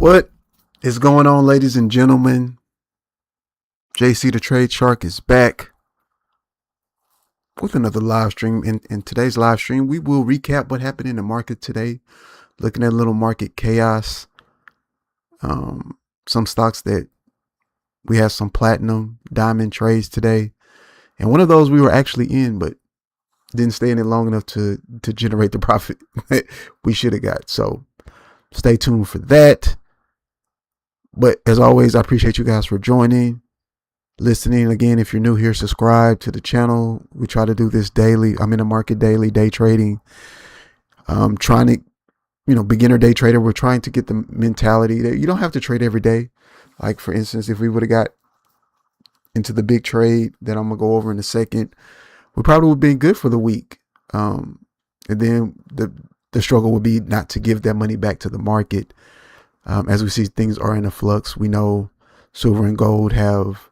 What is going on, ladies and gentlemen? JC the Trade Shark is back with another live stream. In today's live stream, we will recap what happened in the market today, looking at a little market chaos. Some stocks that we had some platinum, diamond trades today. And one of those we were actually in, but didn't stay in it long enough to generate the profit that we should have got. So stay tuned for that. But as always, I appreciate you guys for joining, listening. Again, if you're new here, subscribe to the channel. We try to do this daily. I'm in the market daily, day trading. Trying to, beginner day trader. We're trying to get the mentality that you don't have to trade every day. Like, for instance, if we would have got into the big trade that I'm going to go over in a second, we probably would have been good for the week. And then the struggle would be not to give that money back to the market. As we see, things are in a flux. We know silver and gold have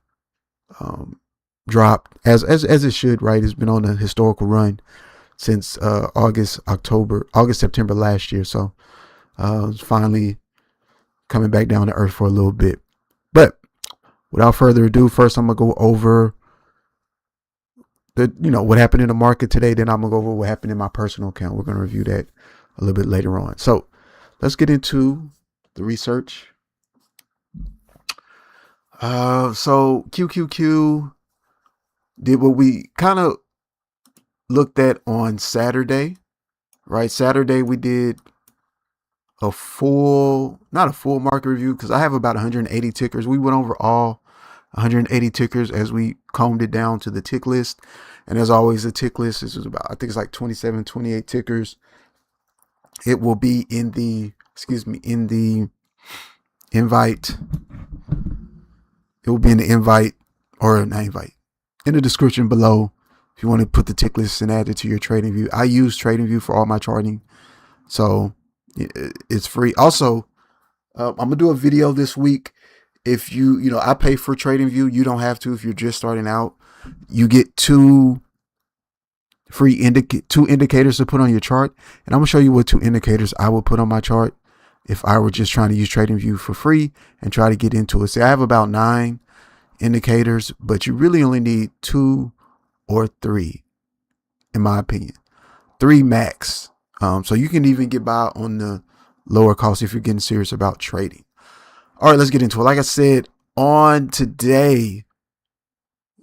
dropped as it should, right? It's been on a historical run since August, September last year. So it's finally coming back down to earth for a little bit. But without further ado, first I'm gonna go over what happened in the market today. Then I'm gonna go over what happened in my personal account. We're gonna review that a little bit later on. So let's get into the research. So QQQ did what we kind of looked at on Saturday, right? Saturday we did not a full market review because I have about 180 tickers. We went over all 180 tickers as we combed it down to the tick list. And as always, the tick list is about, I think it's like 27, 28 tickers. It will be in the invite. It will be in the invite, or not invite, in the description below if you want to put the tick list and add it to your TradingView. I use TradingView for all my charting, so it's free. Also, I'm gonna do a video this week. If I pay for TradingView, you don't have to. If you're just starting out, you get two indicators to put on your chart, and I'm gonna show you what two indicators I would put on my chart if I were just trying to use TradingView for free and try to get into it. See, I have about 9 indicators, but you really only need 2 or 3, in my opinion. 3 max. So you can even get by on the lower cost if you're getting serious about trading. All right, let's get into it. Like I said, on today,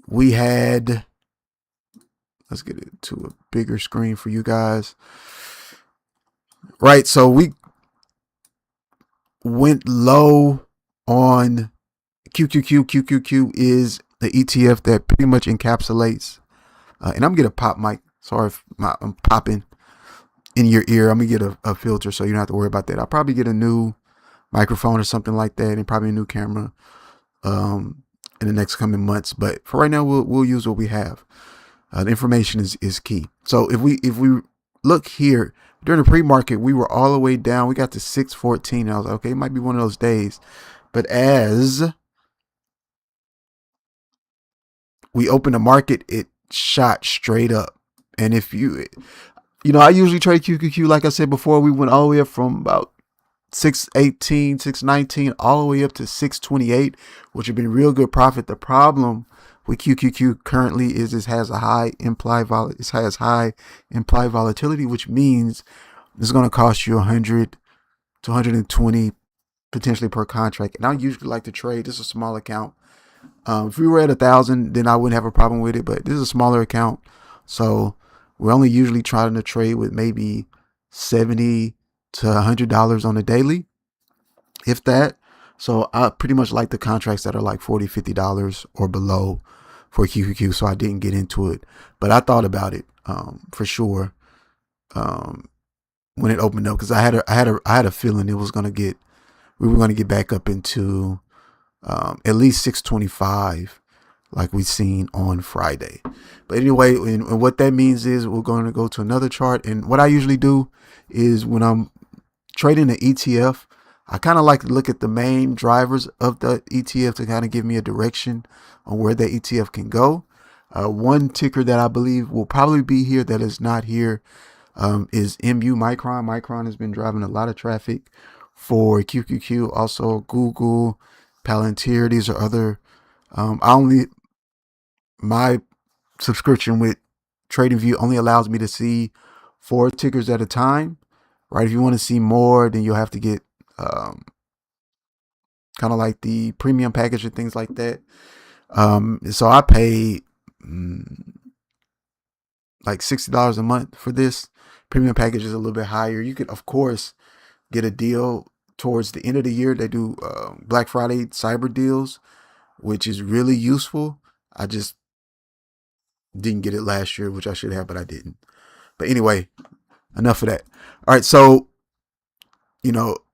we had, let's get it to a bigger screen for you guys. Right, so we went low on QQQ. QQQ is the ETF that pretty much encapsulates, and I'm gonna pop mic. Sorry if I'm popping in your ear. I'm gonna get a filter so you don't have to worry about that. I'll probably get a new microphone or something like that, and probably a new camera in the next coming months. But for right now, we'll use what we have. The information is key. So if we look here, during the pre-market, we were all the way down. We got to 614. And I was like, okay, it might be one of those days. But as we opened the market, it shot straight up. And if I usually trade QQQ. Like I said before, we went all the way up from about 618, 619, all the way up to 628, which would be real good profit. The problem with QQQ currently is it has high implied volatility, which means it's going to cost you 100 to 120 potentially per contract. And I usually like to trade. This is a small account. If we were at 1,000, then I wouldn't have a problem with it. But this is a smaller account, so we're only usually trying to trade with maybe $70 to $100 on a daily, if that. So I pretty much like the contracts that are like $40, $50 or below for QQQ. So I didn't get into it, but I thought about it for sure when it opened up, because I had a feeling we were going to get back up into at least 625 like we seen on Friday. But anyway, and what that means is we're going to go to another chart. And what I usually do is when I'm trading an ETF, I kind of like to look at the main drivers of the ETF to kind of give me a direction on where the ETF can go. One ticker that I believe will probably be here that is not here is MU Micron. Micron has been driving a lot of traffic for QQQ, also Google, Palantir. These are other. My subscription with TradingView only allows me to see 4 tickers at a time. Right? If you want to see more, then you'll have to get kind of like the premium package and things like that. So I pay like $60 a month for this. Premium package is a little bit higher. You could, of course, get a deal towards the end of the year. They do Black Friday cyber deals, which is really useful. I just didn't get it last year, which I should have, but I didn't. But anyway, enough of that. All right, so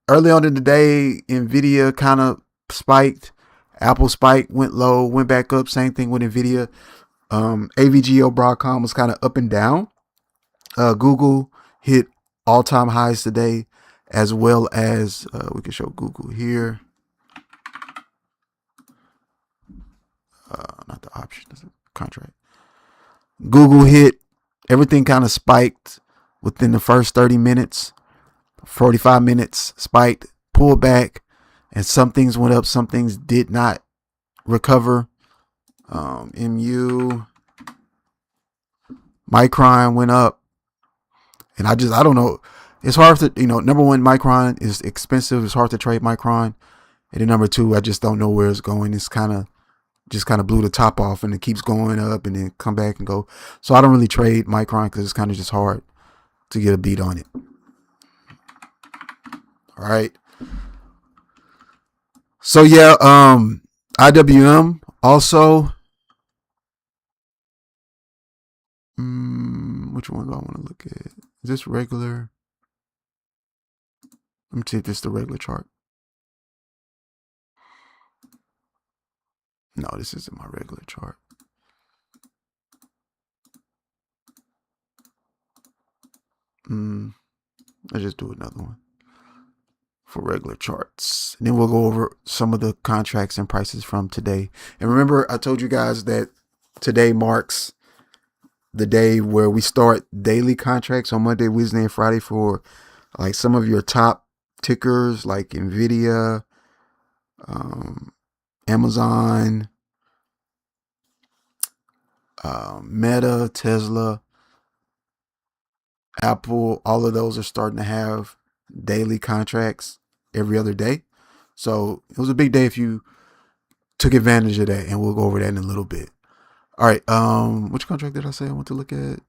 early on in the day, nvda kind of spiked. Apple spiked, went low, went back up. Same thing with nvda. AVGO Broadcom was kind of up and down. Google hit all-time highs today, as well as we can show Google here. Not the option, is it? Contract. Google hit, everything kind of spiked within the first 30 minutes, 45 minutes, spiked, pulled back, and some things went up, some things did not recover. MU, Micron went up, and I don't know. It's hard to, number one, Micron is expensive. It's hard to trade Micron. And then number two, I just don't know where it's going. It's kind of blew the top off, and it keeps going up and then come back and go. So I don't really trade Micron because it's kind of just hard to get a beat on it. All right. So yeah, IWM also. Which one do I want to look at? Is this regular? Let me see if this is the regular chart. No, this isn't my regular chart. Let's just do another one for regular charts. And then we'll go over some of the contracts and prices from today. And remember, I told you guys that today marks the day where we start daily contracts on Monday, Wednesday, and Friday for like some of your top tickers like nvda, Amazon, Meta, Tesla, Apple. All of those are starting to have daily contracts every other day. So it was a big day if you took advantage of that, and we'll go over that in a little bit. All right. Which contract did I say I want to look at?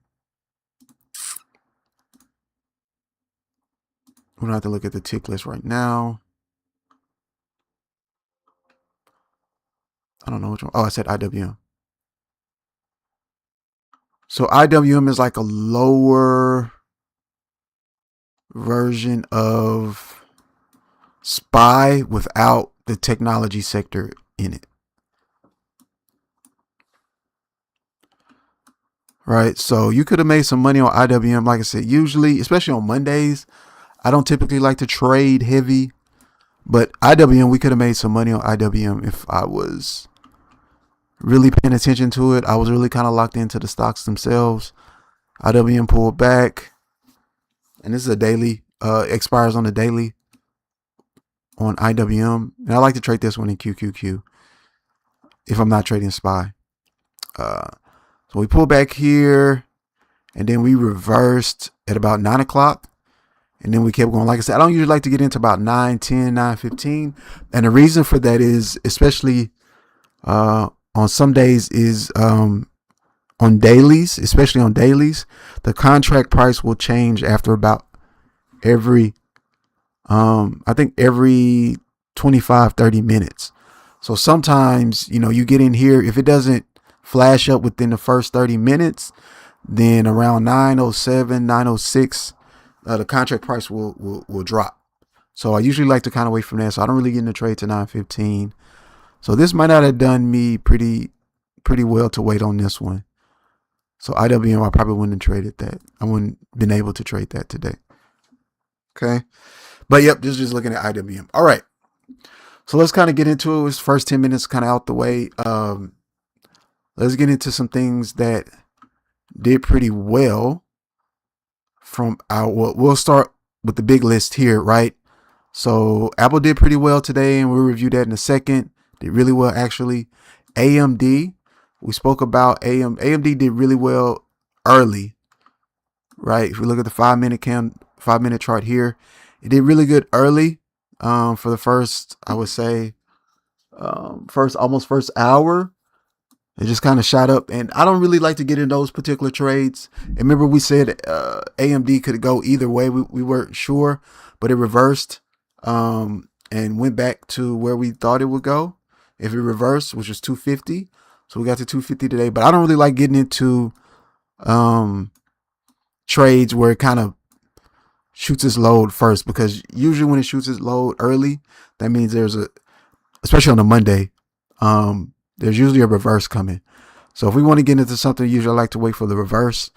We don't have to look at the tick list right now. I don't know which one. Oh, I said IWM. So IWM is like a lower version of SPY without the technology sector in it. Right. So you could have made some money on IWM. Like I said, usually, especially on Mondays, I don't typically like to trade heavy, but IWM, we could have made some money on IWM if I was really paying attention to it. I was really kind of locked into the stocks themselves. IWM pulled back, and this is a daily, expires on the daily on IWM. And I like to trade this one in QQQ if I'm not trading SPY. So we pulled back here, and then we reversed at about 9 o'clock. And then we kept going. Like I said, I don't usually like to get into about 9:10, 9:15. And the reason for that is, especially on some days, is on dailies, especially on dailies, the contract price will change after about every 25, 30 minutes. So sometimes, you get in here, if it doesn't flash up within the first 30 minutes, then around 9:07, 9:06, the contract price will drop. So I usually like to kind of wait from there. So I don't really get in the trade to 9:15. So this might not have done me pretty well to wait on this one. So IWM, I probably wouldn't have traded that. I wouldn't have been able to trade that today. Okay. But yep, this is just looking at IWM. All right. So let's kind of get into it. This first 10 minutes kind of out the way. Let's get into some things that did pretty well from we'll start with the big list here, right? So Apple did pretty well today, and we'll review that in a second. Did really well, actually. AMD, we spoke about AMD did really well early, right? If we look at the 5-minute chart here, it did really good early. For the first, I would say, first hour, it just kind of shot up. And I don't really like to get in those particular trades. And remember, we said AMD could go either way. We weren't sure, but it reversed and went back to where we thought it would go. If it reversed, which was 250. So we got to 250 today. But I don't really like getting into trades where it kind of shoots its load first, because usually when it shoots its load early, that means especially on a Monday, there's usually a reverse coming. So if we want to get into something, usually I like to wait for the reverse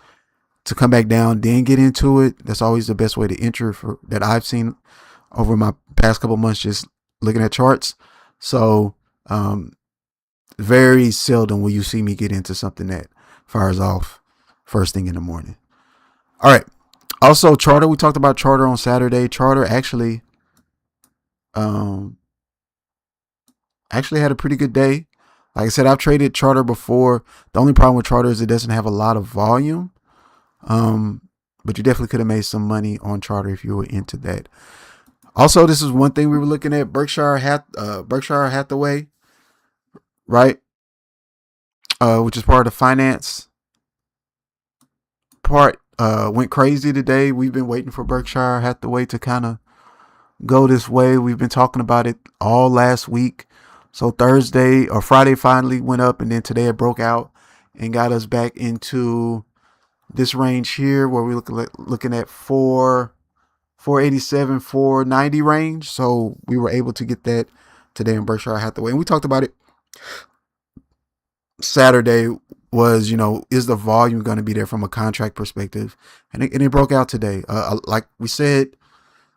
to come back down, then get into it. That's always the best way to enter that I've seen over my past couple months, just looking at charts. So very seldom will you see me get into something that fires off first thing in the morning. All right. Also, Charter, we talked about Charter on Saturday. Charter actually had a pretty good day. Like I said, I've traded Charter before. The only problem with Charter is it doesn't have a lot of volume. But you definitely could have made some money on Charter if you were into that. Also, this is one thing we were looking at, Berkshire Hathaway, right? Which is part of the finance part. Went crazy today. We've been waiting for Berkshire Hathaway to kind of go this way. We've been talking about it all last week. So Thursday or Friday finally went up, and then today it broke out and got us back into this range here where we're looking at 487, 490 range. So we were able to get that today in Berkshire Hathaway. And we talked about it Saturday. Was, is the volume going to be there from a contract perspective? And it broke out today. Like we said,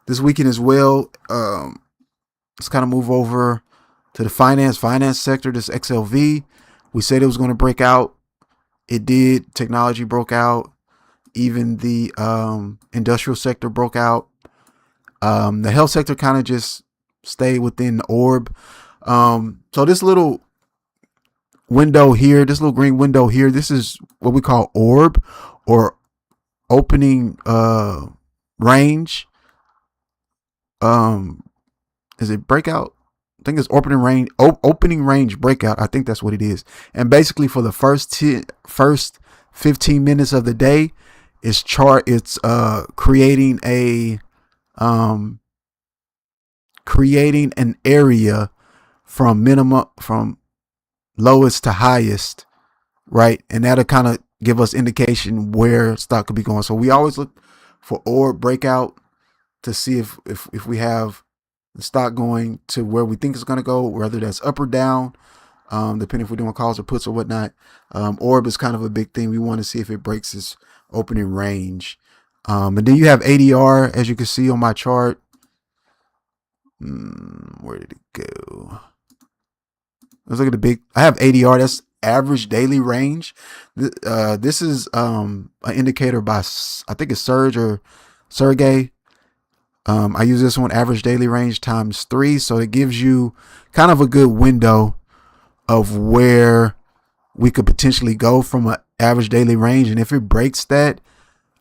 this weekend as well, let's kind of move over to the finance sector, this XLV. We said it was going to break out. It did. Technology broke out. Even the industrial sector broke out. The health sector kind of just stayed within the orb. So this little window here, this little green window here, this is what we call orb or opening range. Is it breakout? I think it's opening range breakout. I think that's what it is. And basically for the first 15 minutes of the day, it's creating an area from lowest to highest, right? And that'll kind of give us indication where stock could be going. So we always look for orb breakout to see if we have the stock going to where we think it's going to go, whether that's up or down, depending if we're doing calls or puts or whatnot. Orb is kind of a big thing. We want to see if it breaks its opening range. And then you have ADR, as you can see on my chart. Where did it go? Let's look at I have ADR. That's average daily range. This is an indicator by, I think it's Sergey. I use this one, average daily range times 3. So it gives you kind of a good window of where we could potentially go from an average daily range. And if it breaks that,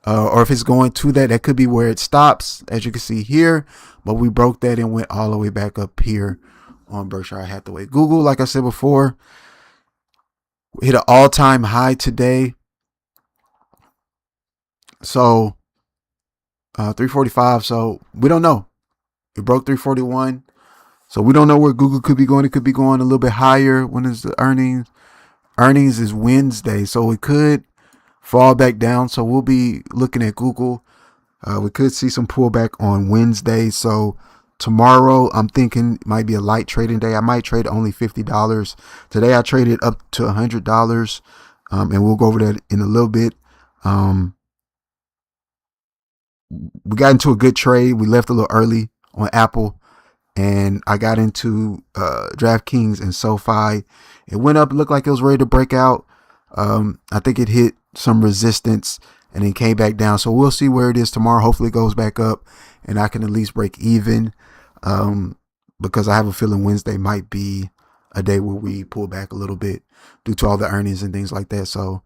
or if it's going to that, that could be where it stops, as you can see here. But we broke that and went all the way back up here on Berkshire Hathaway. Google, like I said before, hit an all-time high today. So 345. So we don't know. It broke 341. So we don't know where Google could be going. It could be going a little bit higher. When is the earnings? Earnings is Wednesday. So it could fall back down. So we'll be looking at Google. We could see some pullback on Wednesday. So tomorrow, I'm thinking might be a light trading day. I might trade only $50. Today, I traded up to $100. And we'll go over that in a little bit. We got into a good trade. We left a little early on Apple, and I got into DraftKings and SoFi. It went up, looked like it was ready to break out. I think it hit some resistance and then came back down. So we'll see where it is tomorrow. Hopefully it goes back up and I can at least break even. because I have a feeling Wednesday might be a day where we pull back a little bit due to all the earnings and things like that. So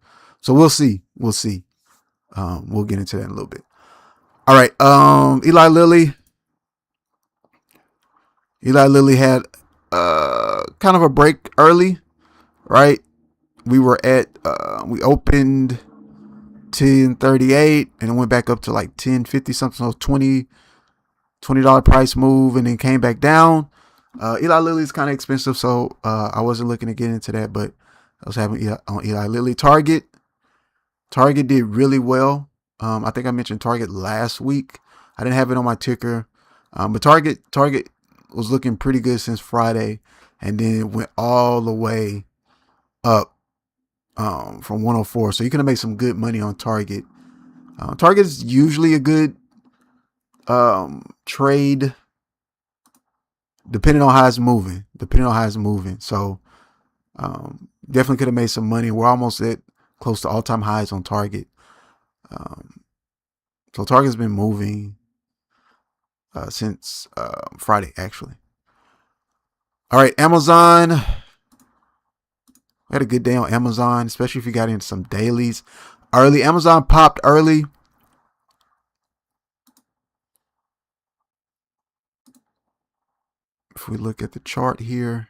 we'll see. We'll see. We'll get into that in a little bit. All right. Eli Lilly had kind of a break early, right? We were at we opened 1038 and it went back up to like 1050 something, so $20 price move, and then came back down. Eli Lilly is kind of expensive, so I wasn't looking to get into that, but I was having on Eli Lilly. Target did really well. I think I mentioned Target last week. I didn't have it on my ticker, but Target was looking pretty good since Friday, and then it went all the way up from 104. So you could have made some good money on Target. Target is usually a good trade, depending on how it's moving. So definitely could have made some money. We're almost at close to all-time highs on Target. So Target's been moving since Friday, actually. All right, Amazon. We had a good day on Amazon, especially if you got into some dailies early. Amazon popped early. If we look at the chart here,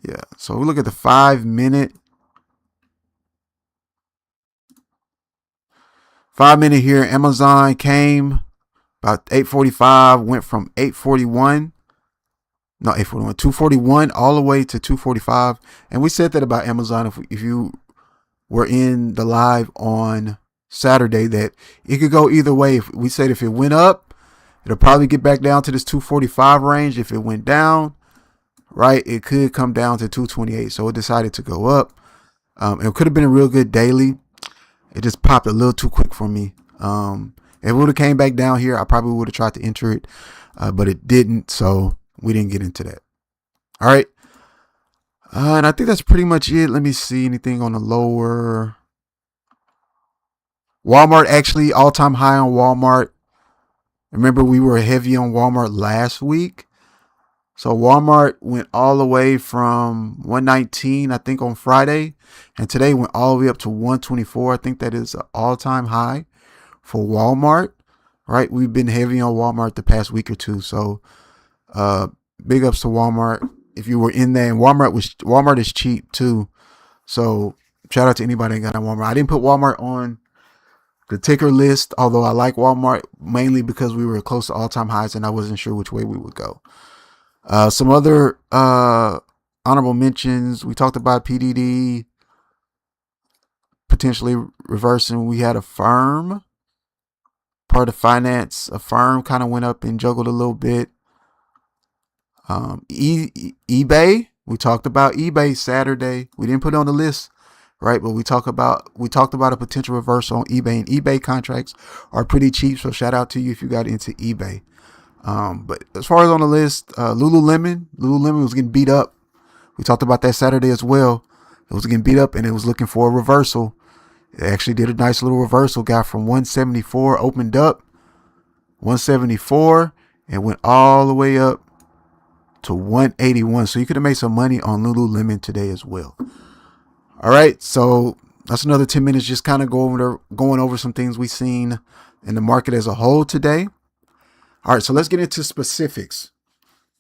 yeah. So we look at the 5-minute. 5-minute here. Amazon came about 8:45, went from 241 all the way to 245. And we said that about Amazon. If you were in the live on Saturday, that it could go either way. We said if it went up, it'll probably get back down to this 245 range. If it went down, right, it could come down to 228. So it decided to go up. It could have been a real good daily. It just popped a little too quick for me. If it would have came back down here, I probably would have tried to enter it, but it didn't. So we didn't get into that. All right. And I think that's pretty much it. Let me see anything on the lower. Walmart, actually, all-time high on Walmart. Remember, we were heavy on Walmart last week. So Walmart went all the way from 119, I think, on Friday. And today went all the way up to 124. I think that is an all-time high for Walmart. Right? We've been heavy on Walmart the past week or two. So big ups to Walmart. If you were in there, and Walmart is cheap too. So shout out to anybody that got on Walmart. I didn't put Walmart on the ticker list, although I like Walmart mainly because we were close to all-time highs and I wasn't sure which way we would go. Some other honorable mentions. We talked about PDD potentially reversing. We had a firm, part of finance. A firm kind of went up and juggled a little bit. eBay. We talked about eBay Saturday. We didn't put it on the list, right? But we talked about a potential reversal on eBay, and eBay contracts are pretty cheap. So shout out to you if you got into eBay. But as far as on the list, Lululemon was getting beat up. We talked about that Saturday as well. It was getting beat up and it was looking for a reversal. It actually did a nice little reversal. Got from 174, opened up 174 and went all the way up to 181. So you could have made some money on Lululemon today as well. All right, so that's another 10 minutes just kind of going over some things we've seen in the market as a whole today. All right, so let's get into specifics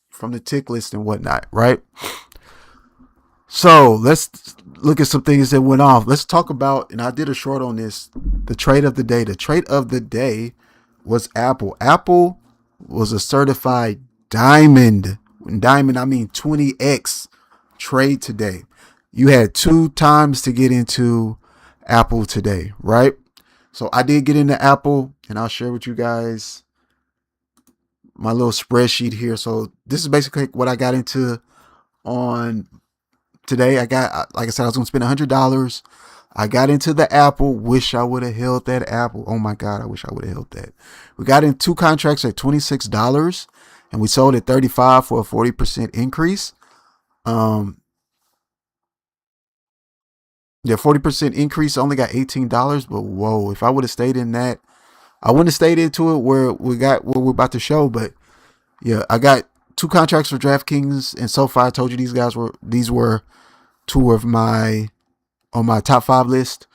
from the tick list and whatnot, right? So let's look at some things that went off. Let's talk about, and I did a short on this, the trade of the day. The trade of the day was Apple. Apple was a certified diamond. In diamond, I mean 20x trade today. You had 2 times to get into Apple today, right? So I did get into Apple, and I'll share with you guys my little spreadsheet here. So this is basically what I got into on today. I got, like I said, I was going to spend $100. I got into the Apple. Wish I would have held that Apple. Oh my God, I wish I would have held that. We got in 2 contracts at $26 and we sold at $35 for a 40% increase. Yeah, 40% increase. Only got $18, but whoa, if I would have stayed in that, I wouldn't have stayed into it where we're about to show, but Yeah, I got 2 contracts for DraftKings and SoFi. I told you these were 2 of my on my top 5 list.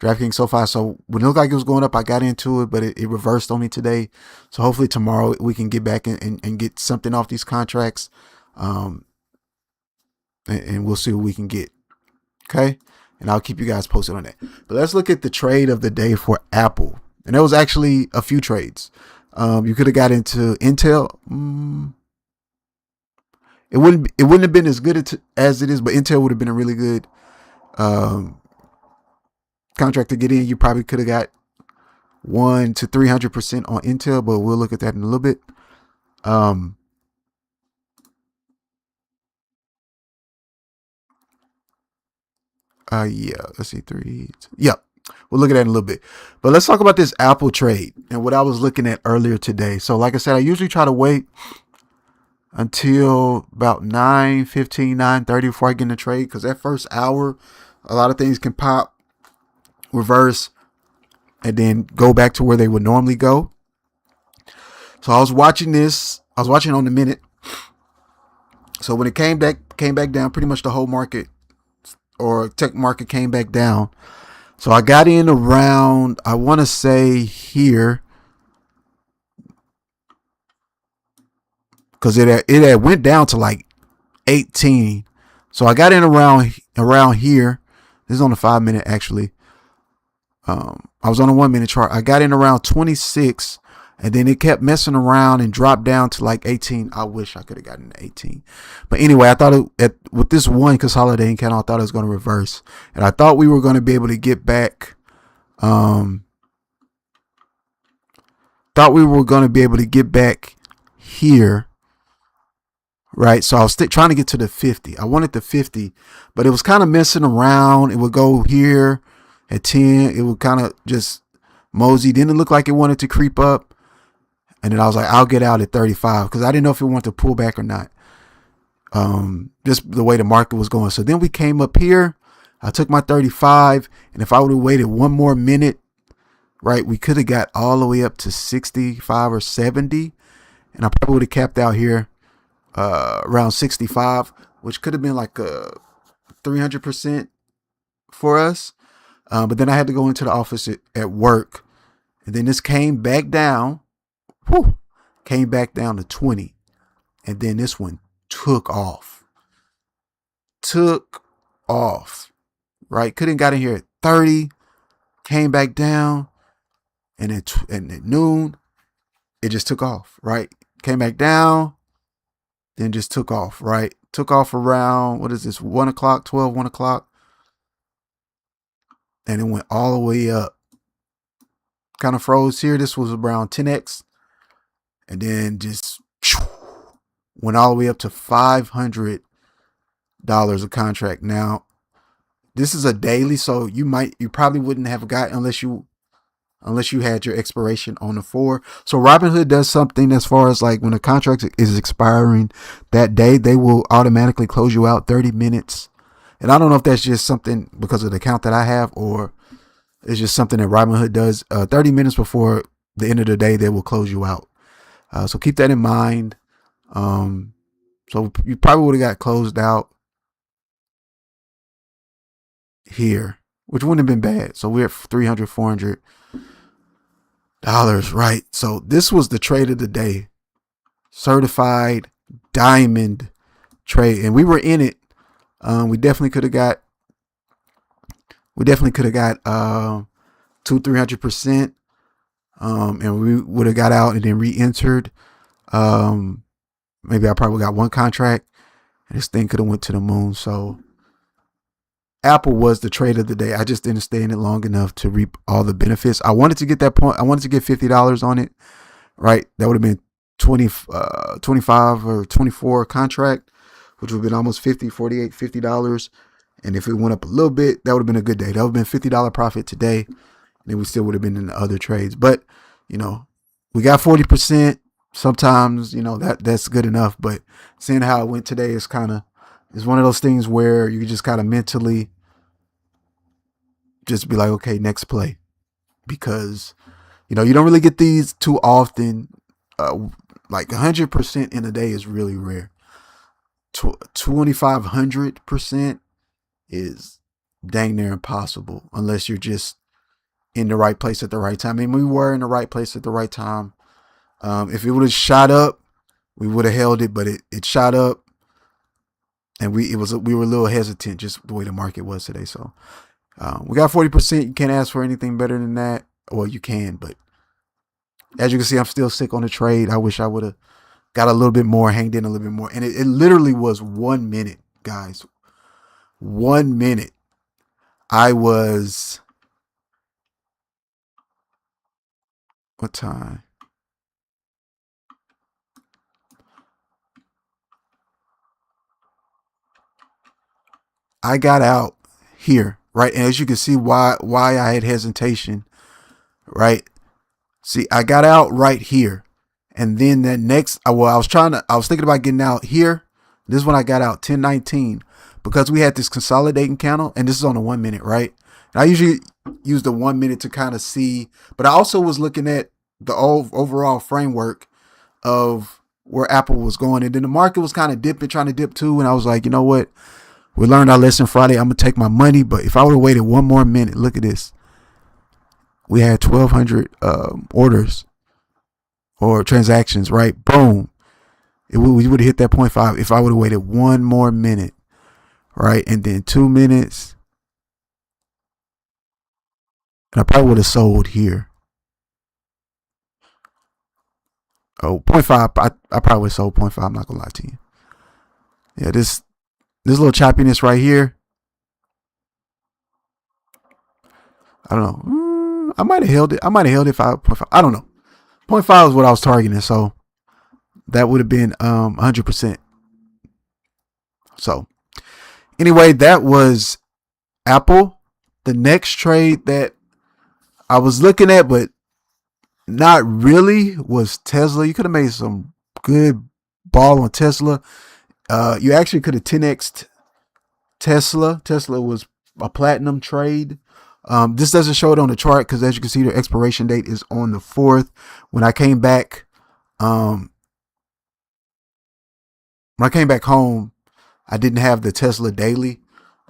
DraftKings SoFi. So when it looked like it was going up, I got into it, but it reversed on me today. So hopefully tomorrow we can get back and get something off these contracts. And we'll see what we can get. Okay. And I'll keep you guys posted on that. But let's look at the trade of the day for Apple. And there was actually a few trades. You could have got into Intel. It wouldn't have been as good as it is, but Intel would have been a really good contract to get in. You probably could have got 100 to 300% on Intel, but we'll look at that in a little bit. Yeah, let's see, 3. Yep. We'll look at that in a little bit. But let's talk about this Apple trade and what I was looking at earlier today. So like I said, I usually try to wait until about 9:15, 9:30 before I get in the trade, because that first hour, a lot of things can pop, reverse, and then go back to where they would normally go. So I was watching this. I was watching on the minute. So when it came back down, pretty much the whole market or tech market came back down. So I got in around, I want to say here, because it had went down to like 18. So I got in around here. This is on the 5-minute actually. I was on a 1-minute chart. I got in around 26, and then it kept messing around and dropped down to like 18. I wish I could have gotten to 18. But anyway, I thought with this one consolidating candle, I thought it was going to reverse. And I thought we were going to be able to get back. Thought we were going to be able to get back here. Right. So I was trying to get to the 50. I wanted the 50, but it was kind of messing around. It would go here at 10. It would kind of just mosey. Didn't look like it wanted to creep up. And then I was like, I'll get out at 35 because I didn't know if it wanted to pull back or not. Just the way the market was going. So then we came up here. I took my 35. And if I would have waited one more minute, right, we could have got all the way up to 65 or 70. And I probably would have capped out here around 65, which could have been like a 300% for us. But then I had to go into the office at work. And then this came back down. Came back down to 20. And then this one took off. Right? Couldn't got in here at 30. Came back down. And at noon, it just took off. Right? Came back down. Then just took off. Right? Took off around, what is this? 1 o'clock, 1 o'clock. And it went all the way up. Kind of froze here. This was around 10x. And then just went all the way up to $500 a contract. Now, this is a daily, so you probably wouldn't have got unless you had your expiration on the 4. So Robinhood does something as far as like when a contract is expiring that day, they will automatically close you out 30 minutes. And I don't know if that's just something because of the account that I have, or it's just something that Robinhood does. 30 minutes before the end of the day, they will close you out. So keep that in mind. So you probably would have got closed out here, which wouldn't have been bad. So we're at $300, $400, right? So this was the trade of the day. Certified diamond trade. And we were in it. We definitely could have got 200-300%. And we would have got out and then re-entered. Maybe I probably got one contract and this thing could have went to the moon. So Apple was the trade of the day. I just didn't stay in it long enough to reap all the benefits. I wanted to get that point. I wanted to get $50 on it, right? That would have been 25 or 24 contract, which would have been almost $50, $48, $50. And if it went up a little bit, that would have been a good day. That would have been $50 profit today. And then we still would have been in the other trades. But, we got 40%. Sometimes, that's good enough. But seeing how it went today is one of those things where you just kind of mentally just be like, okay, next play. Because, you don't really get these too often. like 100% in a day is really rare. 2,500% is dang near impossible unless you're just in the right place at the right time. I mean, we were in the right place at the right time. If it would have shot up, we would have held it, but it shot up, and we were a little hesitant just the way the market was today. So we got 40%. You can't ask for anything better than that. Well, you can, but as you can see, I'm still sick on the trade. I wish I would have got a little bit more, hanged in a little bit more. And it literally was 1 minute, guys. 1 minute. I was, what time? I got out here, right? And as you can see why I had hesitation, right? See, I got out right here. And then that next, I was thinking about getting out here. This is when I got out, 10:19, because we had this consolidating candle, and this is on a 1 minute, right? And I usually use the 1 minute to kind of see, but I also was looking at the overall framework of where Apple was going. And then the market was kind of dipping, trying to dip too. And I was like, you know what? We learned our lesson Friday. I'm going to take my money. But if I would have waited 1 more minute, look at this. We had 1,200 orders or transactions, right? Boom. We would have hit that 0.5 if I would have waited 1 more minute, right? And then 2 minutes. And I probably would have sold here. Oh, 0.5. I probably would have sold 0.5. I'm not going to lie to you. Yeah, this little choppiness right here. I don't know. I might have held it. 5.5. I don't know. 0.5 is what I was targeting. So that would have been 100%. So anyway, that was Apple. The next trade that I was looking at, but not really, was Tesla. You could have made some good ball on Tesla. You actually could have 10x'd Tesla. Tesla was a platinum trade. This doesn't show it on the chart because, as you can see, the expiration date is on the 4th. When I came back home, I didn't have the Tesla daily,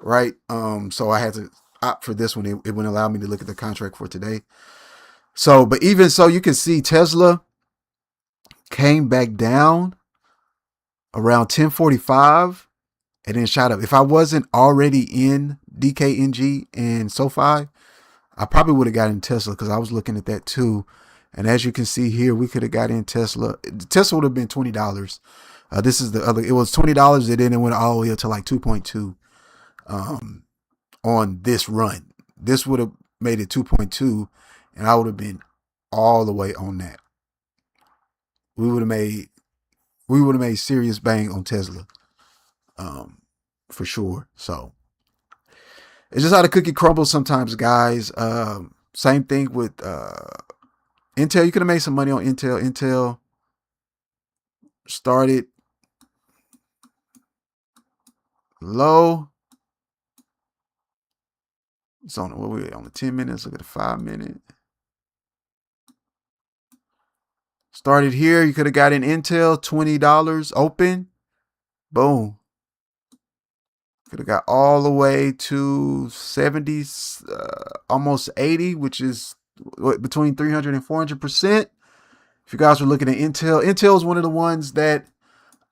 right? So I had to opt for this one. It wouldn't allow me to look at the contract for today. So, but even so, you can see Tesla came back down around 10:45 and then shot up. If I wasn't already in DKNG and SoFi, I probably would have got in Tesla because I was looking at that too. And as you can see here, we could have got in Tesla. Tesla would have been $20. This is the other. It was $20, and then it went all the way up to like 2.2 on this run. This would have made it 2.2, and I would have been all the way on that. We would have made serious bang on Tesla, for sure. So it's just how the cookie crumbles sometimes, guys. Same thing with Intel. You could have made some money on Intel. Intel started low. It's on the 10 minutes. Look at the 5 minute. Started here. You could have got in Intel, $20 open. Boom. Could have got all the way to 70, almost 80, which is between 300 and 400%. If you guys were looking at Intel, Intel is one of the ones that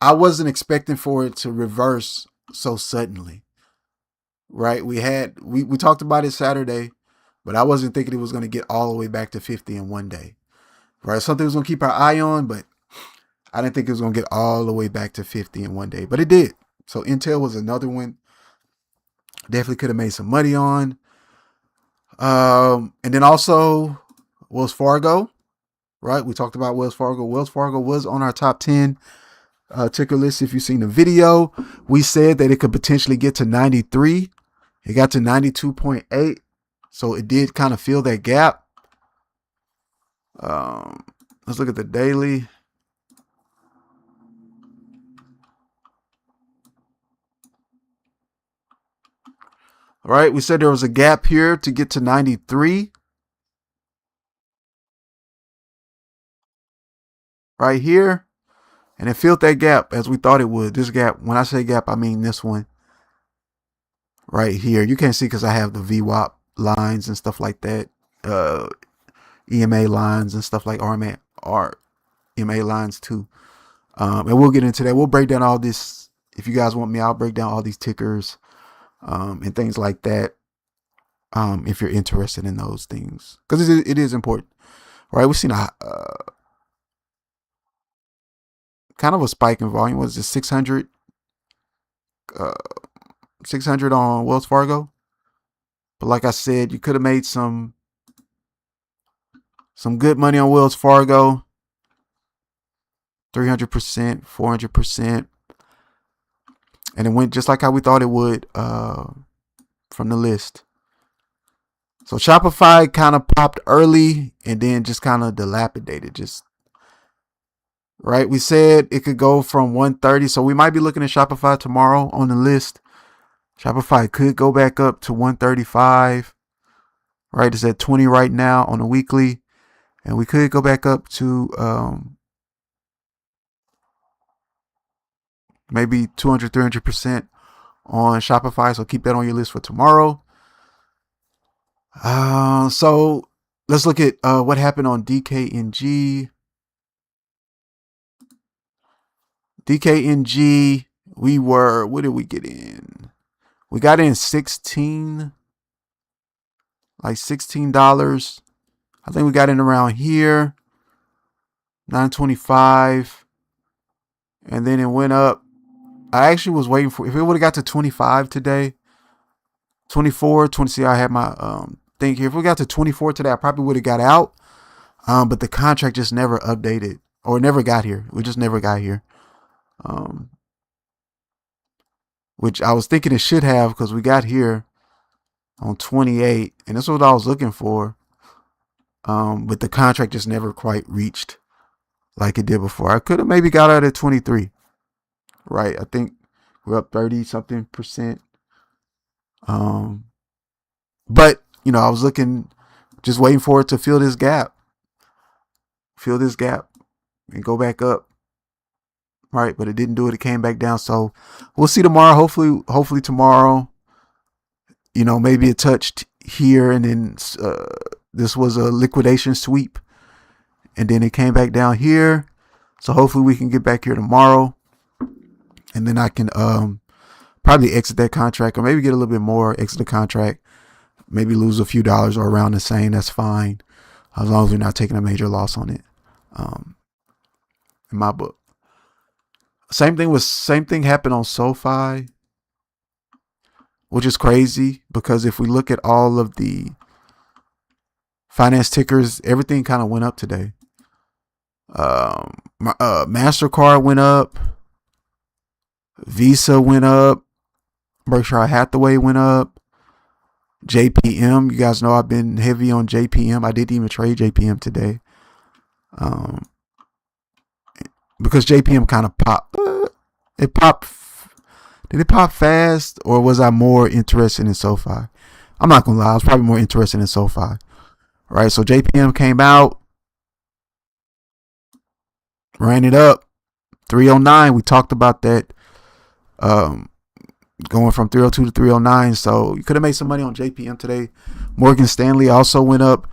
I wasn't expecting for it to reverse so suddenly. Right? We talked about it Saturday, but I wasn't thinking it was going to get all the way back to 50 in one day. Right? Something was going to keep our eye on, but I didn't think it was going to get all the way back to 50 in one day, but it did. So Intel was another one. Definitely could have made some money on. And then also Wells Fargo, right? We talked about Wells Fargo. Wells Fargo was on our top 10 ticker list. If you've seen the video, we said that it could potentially get to 93. It got to 92.8. So it did kind of fill that gap. Let's look at the daily. All right, we said there was a gap here to get to 93. Right here. And it filled that gap as we thought it would. This gap, when I say gap, I mean this one right here. You can't see because I have the VWAP lines and stuff like that. EMA lines and stuff like RMA lines too. And we'll get into that. We'll break down all this. If you guys want me, I'll break down all these tickers and things like that. If you're interested in those things, because it is important, right? We've seen a kind of a spike in volume. Was it 600? 600 on Wells Fargo. But like I said, you could have made some good money on Wells Fargo. 300%, 400%. And it went just like how we thought it would from the list. So Shopify kind of popped early and then just kind of dilapidated. Just right. We said it could go from 130. So we might be looking at Shopify tomorrow on the list. Shopify could go back up to 135. Right. It's at 20 right now on the weekly. And we could go back up to maybe 200, 300% on Shopify. So keep that on your list for tomorrow. So let's look at what happened on DKNG. DKNG, what did we get in? We got in $16. I think we got in around here, 925, and then it went up. I actually was waiting for, if it would have got to 25 today, 24, 20, see I had my thing here. If we got to 24 today, I probably would have got out, but the contract just never updated or never got here. We just never got here, which I was thinking it should have, because we got here on 28, and that's what I was looking for. But the contract just never quite reached like it did before. I could have maybe got out at 23. Right. I think we're up 30 something percent. But I was looking, just waiting for it to fill this gap and go back up. Right. But it didn't do it. It came back down. So we'll see tomorrow. Hopefully tomorrow, maybe it touched here, and then this was a liquidation sweep, and then it came back down here. So hopefully we can get back here tomorrow, and then I can probably exit that contract, or maybe get a little bit more, exit the contract, maybe lose a few dollars or around the same. That's fine, as long as we're not taking a major loss on it. In my book, same thing happened on SoFi, which is crazy, because if we look at all of the finance tickers, everything kind of went up today. MasterCard went up, Visa went up, Berkshire Hathaway went up, JPM. You guys know I've been heavy on JPM. I didn't even trade JPM today, because JPM kind of popped. It popped. Did it pop fast, or was I more interested in SoFi? I'm not gonna lie, I was probably more interested in SoFi. Right, so JPM came out, ran it up, 309. We talked about that, going from 302 to 309. So you could have made some money on JPM today. Morgan Stanley also went up.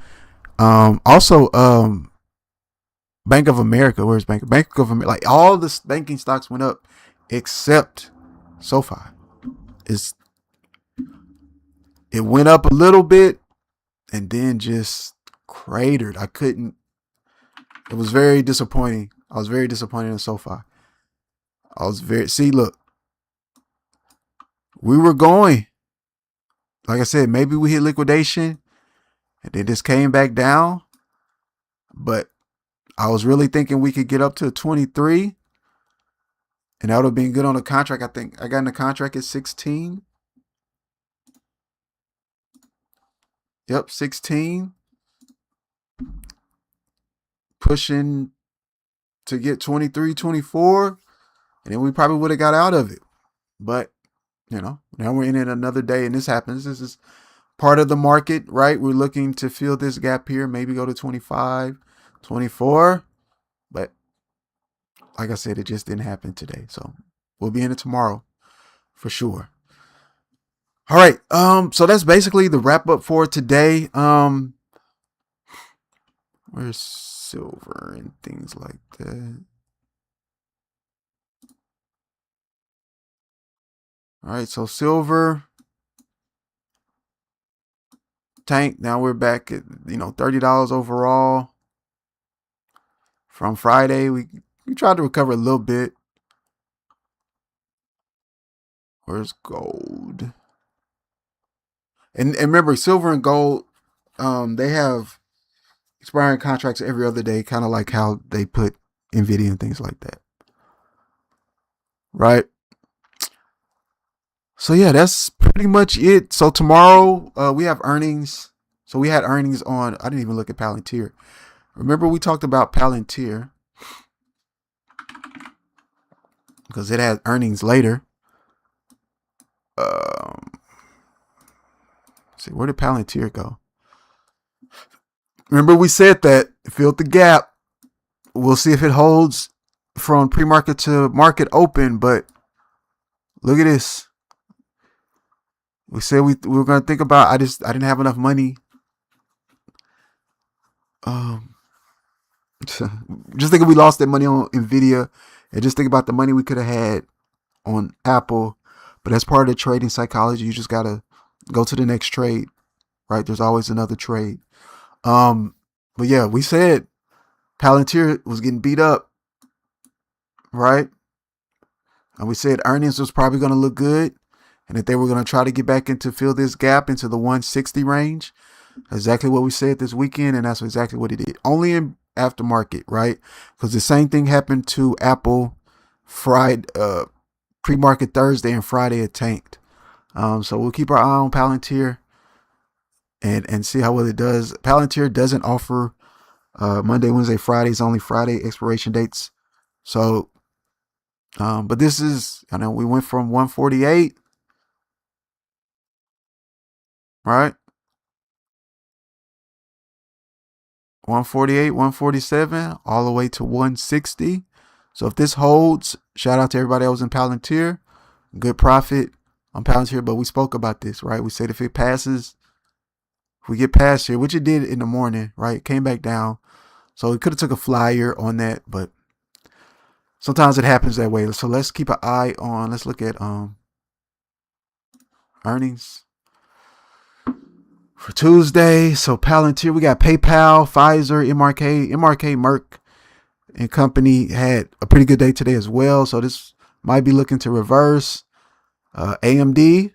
Bank of America. Where's Bank of America? Like, all the banking stocks went up except SoFi. It went up a little bit and then just cratered. It was very disappointing. I was very disappointed in SoFi. Look, we were going, like I said, maybe we hit liquidation and then just came back down. But I was really thinking we could get up to 23, and that would have been good on the contract. I think I got in the contract at 16. Yep, 16. Pushing to get 23, 24, and then we probably would have got out of it. But, now we're in it another day, and this happens. This is part of the market, right? We're looking to fill this gap here, maybe go to 25, 24. But like I said, it just didn't happen today. So we'll be in it tomorrow for sure. All right. So that's basically the wrap up for today. Where's silver and things like that? All right. So silver tank. Now we're back at, $30 overall. From Friday, we tried to recover a little bit. Where's gold? And remember, silver and gold, they have expiring contracts every other day, kind of like how they put nvda and things like that, right? So yeah, that's pretty much it. So tomorrow we have earnings. So we had earnings on. I didn't even look at Palantir. Remember we talked about Palantir because it had earnings later. See, where did Palantir go? Remember we said that filled the gap. We'll see if it holds from pre-market to market open. But look at this. We said we were going to think about. I didn't have enough money. Just think if we lost that money on nvda, and just think about the money we could have had on Apple. But as part of the trading psychology, you just gotta go to the next trade, right? There's always another trade. But yeah, we said Palantir was getting beat up, right? And we said earnings was probably going to look good, and that they were going to try to get back into fill this gap into the 160 range. Exactly what we said this weekend, and that's exactly what it did. Only in aftermarket, right? Because the same thing happened to Apple Friday, pre-market Thursday, and Friday it tanked. So we'll keep our eye on Palantir and see how well it does. Palantir doesn't offer Monday, Wednesday, Fridays, only Friday expiration dates. So, but this is, we went from 148, right? 148, 147, all the way to 160. So if this holds, shout out to everybody that was in Palantir. Good profit on Palantir, but we spoke about this, right? We said if it passes, if we get past here, which it did in the morning, right? It came back down. So it could have took a flyer on that, but sometimes it happens that way. So let's keep an eye on, let's look at earnings for Tuesday. So Palantir, we got PayPal, Pfizer, MRK, Merck and company had a pretty good day today as well. So this might be looking to reverse. AMD,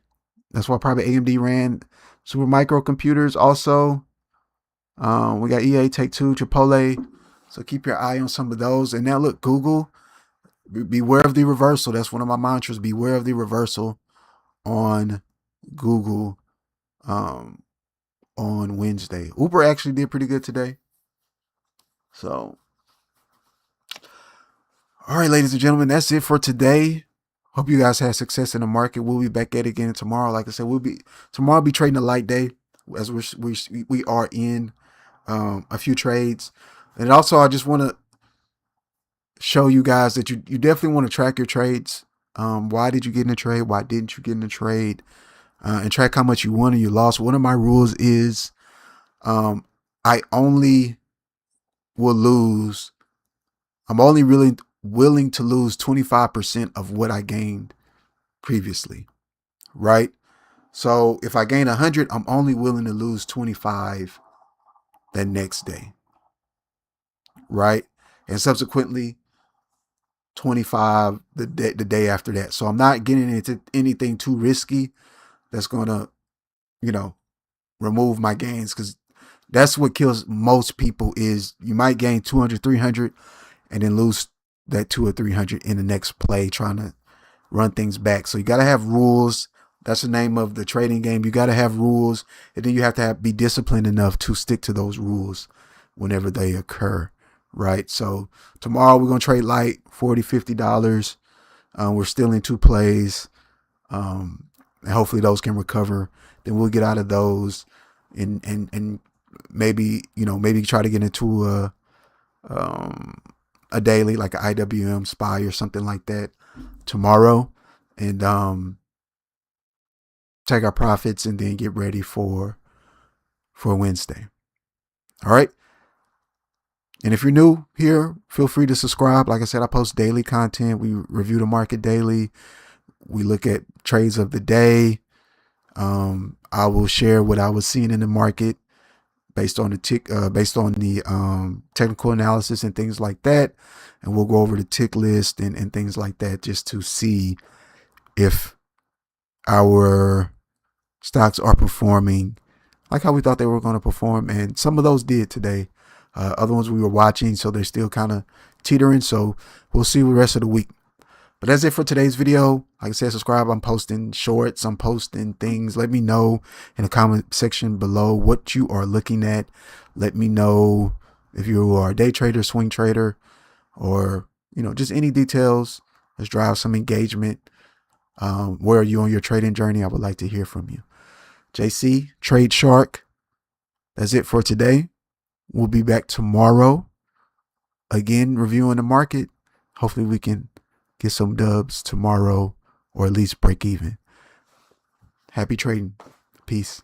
that's why probably AMD ran. Super Microcomputers also. We got EA, Take-Two, Chipotle. So keep your eye on some of those. And now look, Google, beware of the reversal. That's one of my mantras. Beware of the reversal on Google on Wednesday. Uber actually did pretty good today. So, all right, ladies and gentlemen, that's it for today. Hope you guys had success in the market. We'll be back at it again tomorrow. Like I said, tomorrow be trading a light day as we are in a few trades. And also, I just want to show you guys that you definitely want to track your trades. Why did you get in a trade? Why didn't you get in a trade? And track how much you won or you lost. One of my rules is I only will lose. I'm only really willing to lose 25% of what I gained previously, right? So if I gain 100, I'm only willing to lose 25 the next day, right? And subsequently 25 the day after that. So I'm not getting into anything too risky that's going to, remove my gains, because that's what kills most people is you might gain 200, 300 and then lose that 2 or 300 in the next play trying to run things back. So you got to have rules. That's the name of the trading game. You got to have rules, and then you have to be disciplined enough to stick to those rules whenever they occur, right? So tomorrow we're going to trade light, $40, $50. We're still in 2 plays. And hopefully those can recover. Then we'll get out of those and maybe try to get into a daily, like an IWM SPY or something like that tomorrow, and take our profits and then get ready for Wednesday. All right. And if you're new here, feel free to subscribe. Like I said, I post daily content. We review the market daily. We look at trades of the day. I will share what I was seeing in the market based on the technical analysis and things like that. And we'll go over the tick list and things like that, just to see if our stocks are performing like how we thought they were going to perform. And some of those did today. Other ones we were watching, so they're still kind of teetering. So we'll see the rest of the week. But that's it for today's video. Like I said, subscribe. I'm posting shorts. I'm posting things. Let me know in the comment section below what you are looking at. Let me know if you are a day trader, swing trader, or, just any details. Let's drive some engagement. Where are you on your trading journey? I would like to hear from you. JC, Trade Shark. That's it for today. We'll be back tomorrow, again, reviewing the market. Hopefully we can get some dubs tomorrow, or at least break even. Happy trading. Peace.